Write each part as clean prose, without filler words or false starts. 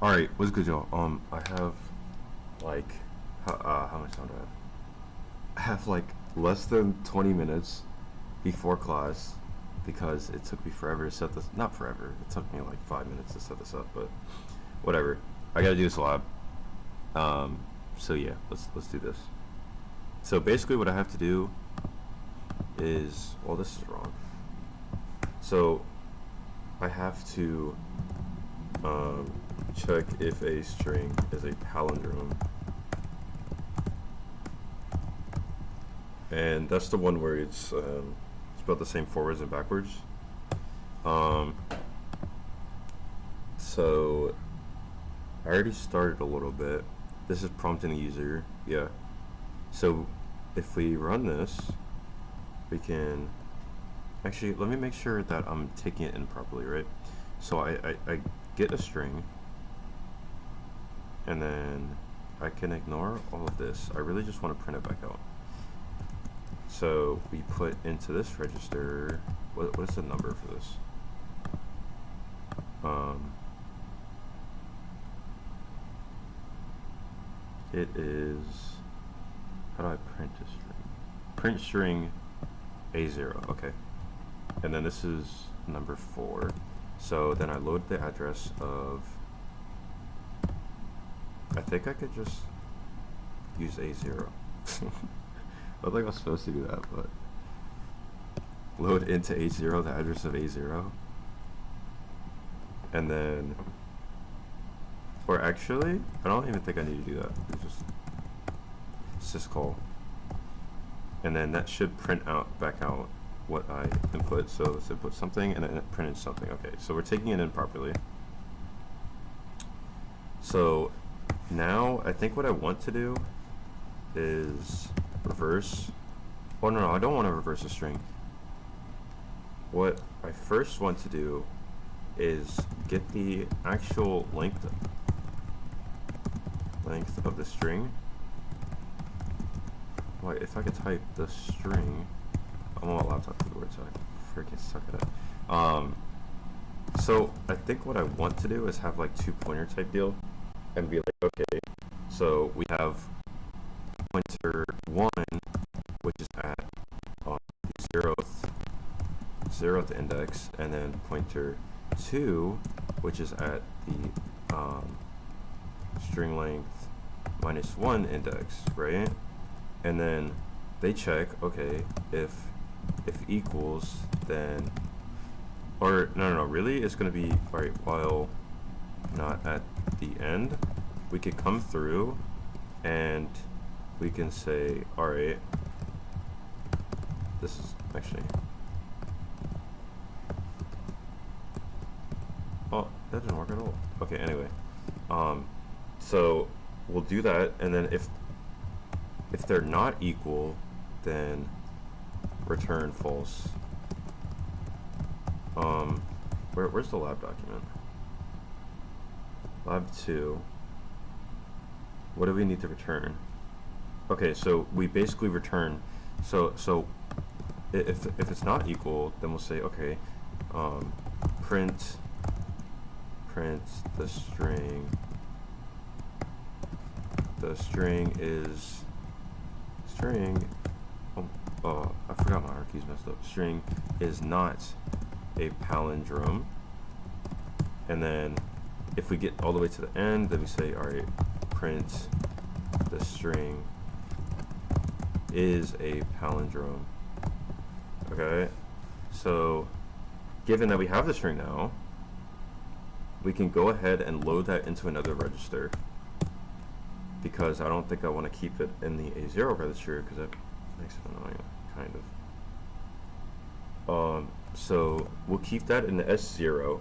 Alright, what's good, y'all? I have like how much time do I have? I have like less than 20 minutes before class because it took me forever to set this. Not forever. It took me like 5 minutes to set this up, but whatever. I gotta do this lab. Um, so yeah, let's do this. So basically, what I have to do is, well, this is wrong. So I have to check if a string is a palindrome, and that's the one where it's spelled the same forwards and backwards. So I already started a little bit. This is prompting the user, yeah. So if we run this, we can actually, let me make sure that I'm taking it in properly, right? So I get a string, and then I can ignore all of this. I really just want to print it back out. So we put into this register, what is the number for this? It is, how do I print a string? Print string A0, okay. And then this is number 4. So then I load the address of, I think I could just use A0. I think I was supposed to do that, but load into A0 the address of A0. And then, or actually, I don't even think I need to do that. It's just syscall. And then that should print out back out what I input. So let's input something and then it printed something. Okay, so we're taking it in properly. So now I think what I want to do is reverse. Oh no, I don't want to reverse a string. What I first want to do is get the actual length of the string. Wait, if I could type the string, I'm on my laptop keyboard, so I freaking suck at it. So I think what I want to do is have like 2 pointer type deal, and be like, okay, so we have pointer 1, which is at the zeroth index, and then pointer 2, which is at the string length -1 index, right? And then they check, okay, if equals, then, or no, really, it's gonna be, all right, while not at the end, we could come through and we can say, all right, this is actually, oh, that didn't work at all. Okay, anyway, so we'll do that, and then if they're not equal, then return false. Where's the lab document? Lab 2. What do we need to return? Okay, so we basically return. So if it's not equal, then we'll say, okay, print the string. The string is string. Oh, I forgot my R keys messed up. String is not a palindrome. And then if we get all the way to the end, then we say, all right, print the string is a palindrome. Okay, so given that we have the string now, we can go ahead and load that into another register, because I don't think I want to keep it in the A0 register because that makes it annoying, kind of. So we'll keep that in the S0.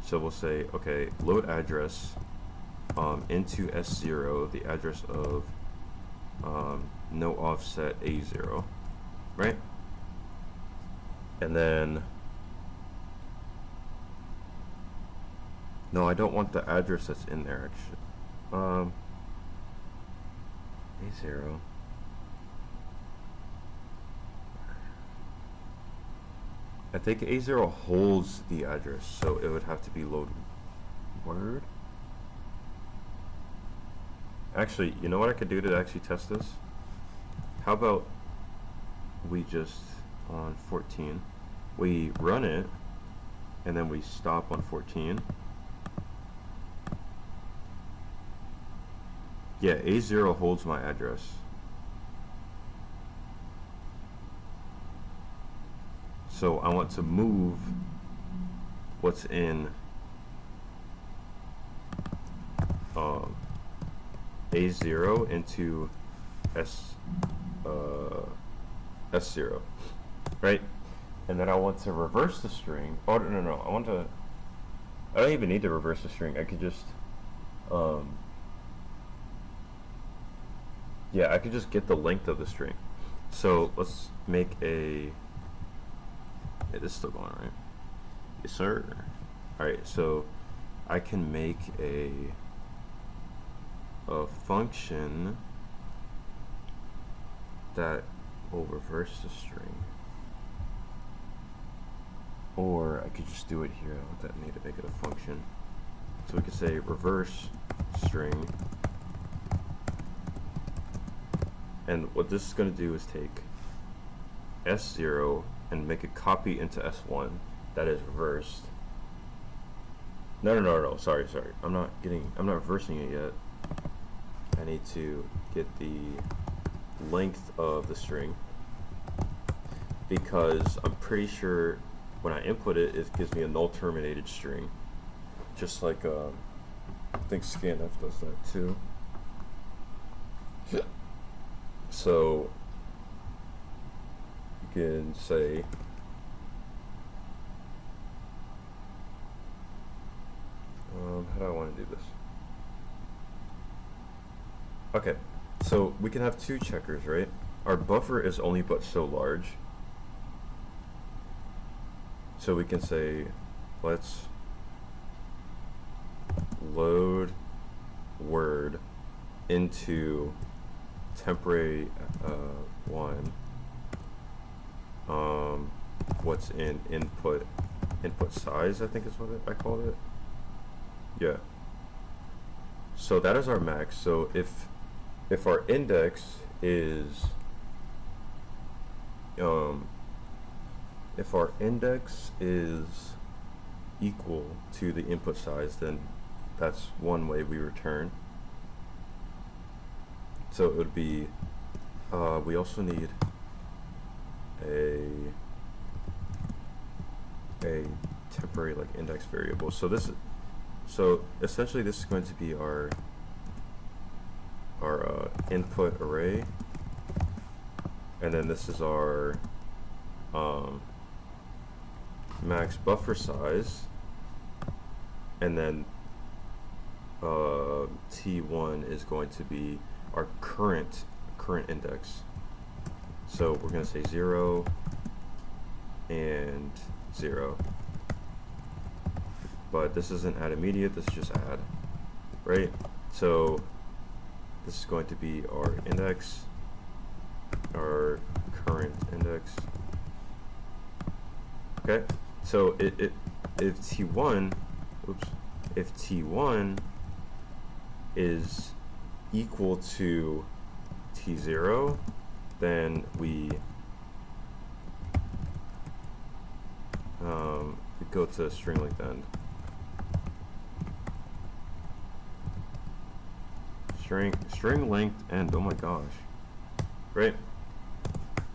So we'll say, okay, load address into S0, the address of no offset A0, right? And then, no, I don't want the address that's in there actually. A0. I think A0 holds the address, so it would have to be load word. Actually, you know what I could do to actually test this? How about we just, on 14, we run it, and then we stop on 14. Yeah, A0 holds my address. So I want to move what's in A0 into S0, right? And then I want to reverse the string. Oh, no, I don't even need to reverse the string. I could just, yeah, I could just get the length of the string. So let's make a, yeah, this is still going, right? Yes, sir. Alright, so I can make a function that will reverse the string. Or I could just do it here. I don't need to make it a function. So we could say reverse string. And what this is going to do is take S0 and make a copy into S1 that is reversed. No, sorry. I'm not reversing it yet. I need to get the length of the string, because I'm pretty sure when I input it, it gives me a null terminated string. Just like, I think scanf does that too. So you can say how do I want to do this? Okay, so we can have two checkers, right? Our buffer is only but so large. So we can say, let's load word into temporary one. What's in input size, I think is what I called it. Yeah. So that is our max. So if our index is equal to the input size, then that's one way we return. So it would be we also need a temporary like index variable. So essentially this is going to be our input array, and then this is our max buffer size, and then T1 is going to be our current index. So we're going to say 0 and 0. But this isn't add immediate, this is just add, right? So this is going to be our index, our current index. Okay, so if T1 is equal to T0, then we go to string length end. String length end, oh my gosh. Right?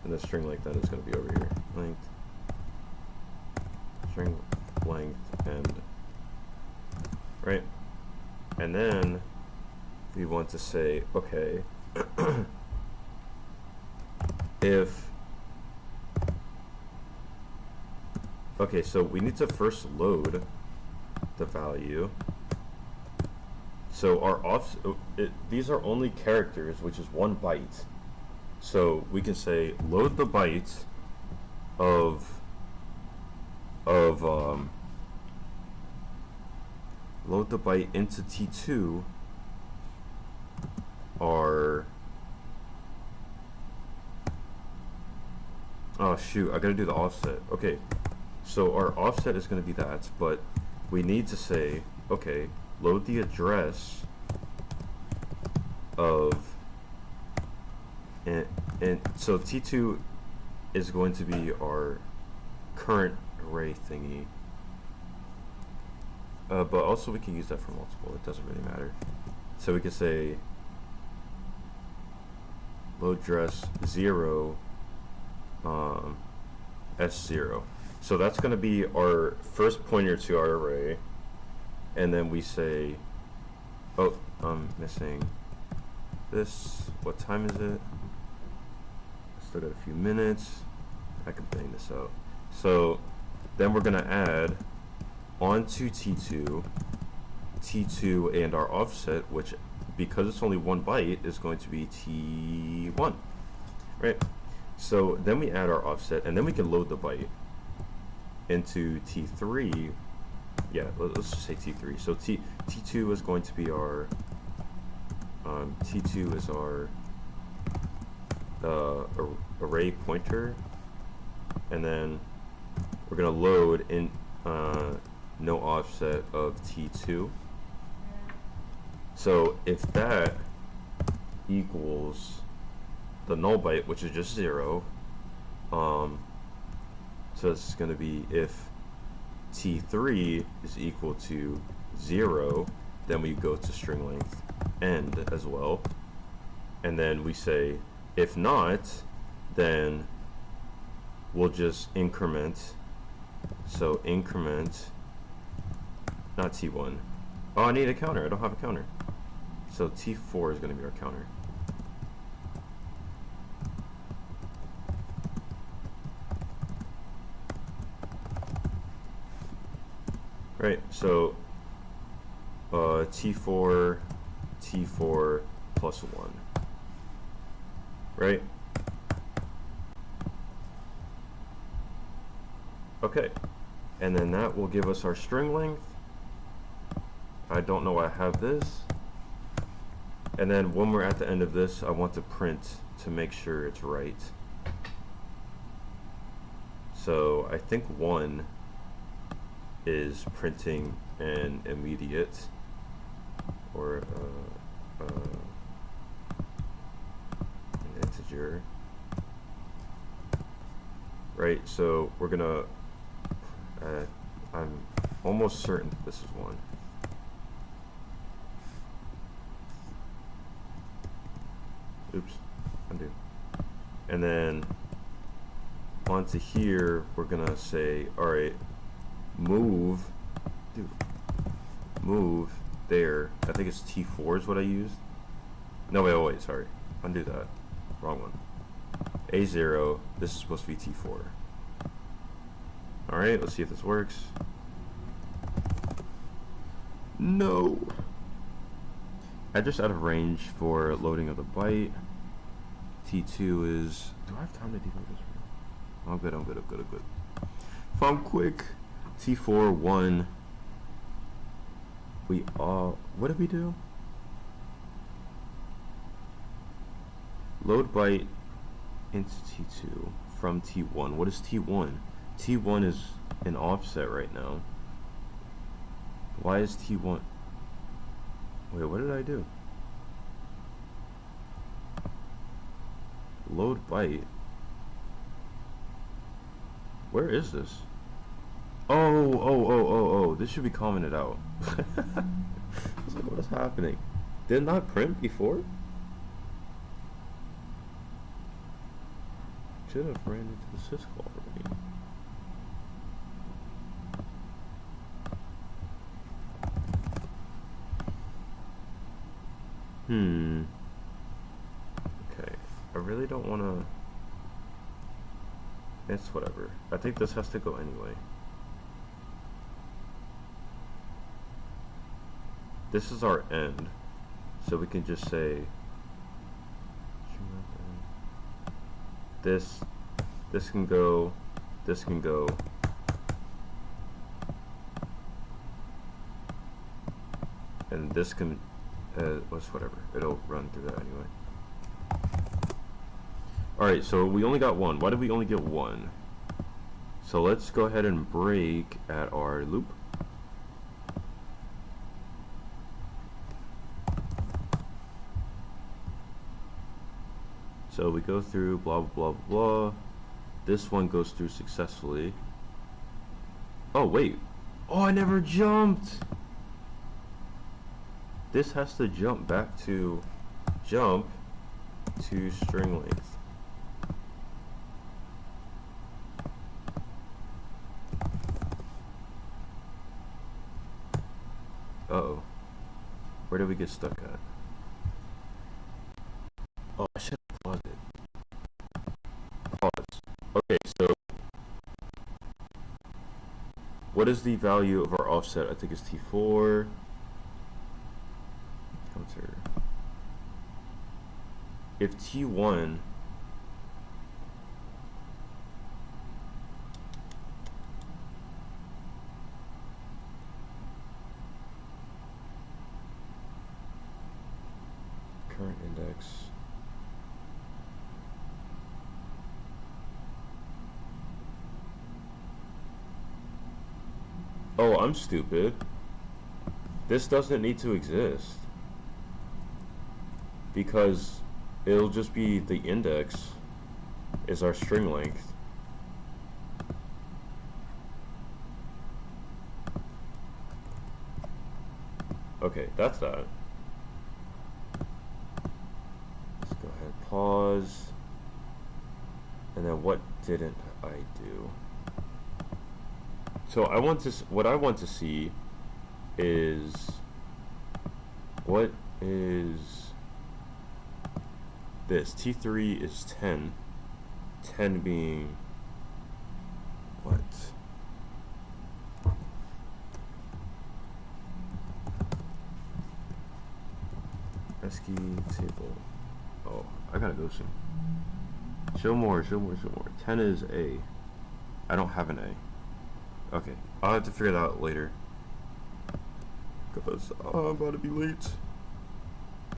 And the string length end is going to be over here. Length. String length end. Right? And then we want to say, okay, okay, so we need to first load the value. So our these are only characters, which is 1 byte. So we can say load the byte of load the byte into T2 are, oh shoot, I gotta do the offset. Okay, so our offset is going to be that, but we need to say, okay, load the address of, and so T2 is going to be our current array thingy, but also we can use that for multiple, it doesn't really matter. So we can say load address 0 S0. So that's going to be our first pointer to our array, and then we say, oh, I'm missing this. What time is it? Still got a few minutes. I can bang this out. So then we're going to add onto T2 and our offset, which, because it's only 1 byte, is going to be T1, right? So then we add our offset, and then we can load the byte into T3. Yeah, let's just say T3. So T2 is going to be our T2 is our array pointer, and then we're gonna load in no offset of T2. So if that equals the null byte, which is just 0, so it's going to be if T3 is equal to 0, then we go to string length end as well, and then we say if not, then we'll just increment. So increment, not T1. Oh, I need a counter. I don't have a counter. So T4 is going to be our counter. Right, so T4 plus 1. Right? Okay, and then that will give us our string length. I don't know why I have this. And then when we're at the end of this, I want to print to make sure it's right. So I think 1 is printing an immediate, or an integer. Right, so we're gonna, I'm almost certain that this is 1. Oops, undo. And then onto here, we're gonna say, all right, move there. I think it's T4 is what I used. No, wait, sorry. Undo that. Wrong one. A0, this is supposed to be T4. All right, let's see if this works. No. Address out of range for loading of the byte. T2 is, do I have time to debug this? I'm good. If I'm quick, T4, 1. What did we do? Load byte into T2 from T1. What is T1? T1 is an offset right now. Why is T1? Wait, what did I do? Load byte. Where is this? Oh, this should be commented out. I was like, what is happening? Did it not print before? Should have ran into the syscall already. Okay, I really don't want to. It's whatever. I think this has to go anyway. This is our end, so we can just say this can go, this can go, and this can, whatever, it'll run through that anyway. Alright, so we only got 1. Why did we only get 1? So let's go ahead and break at our loop. So we go through blah blah blah blah. This one goes through successfully. Oh wait. Oh, I never jumped. This has to jump back to string length. Uh-oh. Where did we get stuck at? Oh, I should have paused it. Pause. Okay, so what is the value of our offset? I think it's T4. Counter. If T1 current index oh, I'm stupid. This doesn't need to exist because it'll just be the index is our string length. Okay, that's that. Let's go ahead, pause. And then what didn't I do? So what I want to see is what is this? T3 is 10. 10 being what? Rescue table. Oh, I gotta go soon. Show more. 10 is A. I don't have an A. Okay, I'll have to figure that out later. Because I'm about to be late.